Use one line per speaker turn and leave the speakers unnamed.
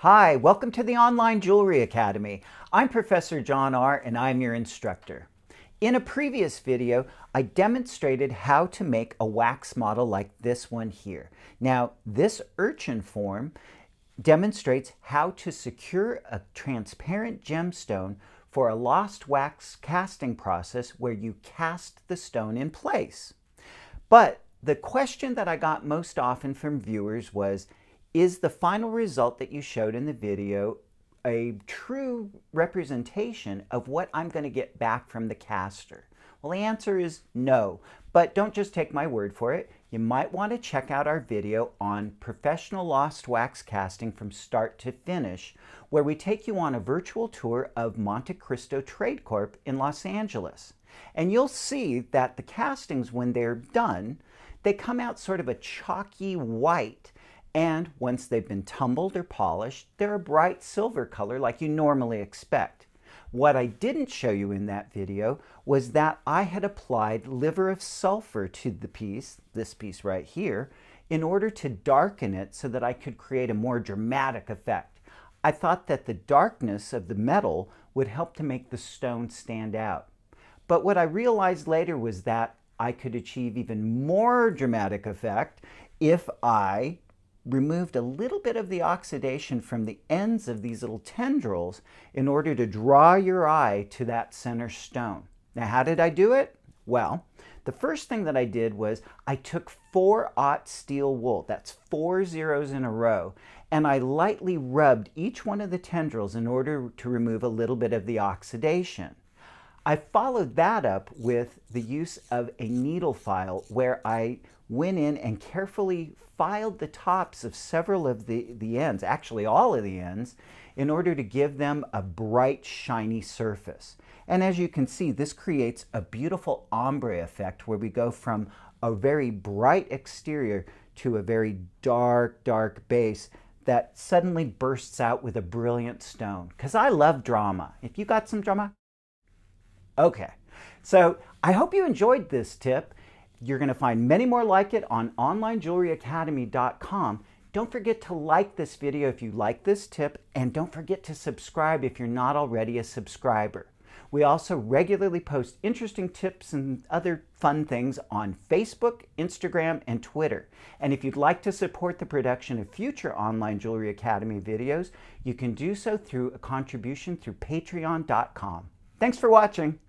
Hi, welcome to the Online Jewelry Academy. I'm Professor John R. and I'm your instructor. In a previous video, I demonstrated how to make a wax model like this one here. Now, this urchin form demonstrates how to secure a transparent gemstone for a lost wax casting process where you cast the stone in place. But the question that I got most often from viewers was, is the final result that you showed in the video a true representation of what I'm going to get back from the caster? Well, the answer is no, but don't just take my word for it. You might want to check out our video on professional lost wax casting from start to finish, where we take you on a virtual tour of Monte Cristo Trade Corp in Los Angeles. And you'll see that the castings, when they're done, they come out sort of a chalky white. And once they've been tumbled or polished, they're a bright silver color like you normally expect. What I didn't show you in that video was that I had applied liver of sulfur to the piece, this piece right here, in order to darken it so that I could create a more dramatic effect. I thought that the darkness of the metal would help to make the stone stand out. But what I realized later was that I could achieve even more dramatic effect if I removed a little bit of the oxidation from the ends of these little tendrils in order to draw your eye to that center stone. Now, how did I do it? Well, the first thing that I did was I took 4/0 steel wool, that's 4 zeros in a row, and I lightly rubbed each one of the tendrils in order to remove a little bit of the oxidation. I followed that up with the use of a needle file where I went in and carefully filed the tops of several of the ends, actually all of the ends, in order to give them a bright, shiny surface. And as you can see, this creates a beautiful ombre effect where we go from a very bright exterior to a very dark, dark base that suddenly bursts out with a brilliant stone. Because I love drama. If you got some drama, okay, so I hope you enjoyed this tip. You're going to find many more like it on onlinejewelryacademy.com. Don't forget to like this video if you like this tip, and don't forget to subscribe if you're not already a subscriber. We also regularly post interesting tips and other fun things on Facebook, Instagram, and Twitter. And if you'd like to support the production of future Online Jewelry Academy videos, you can do so through a contribution through patreon.com. Thanks for watching.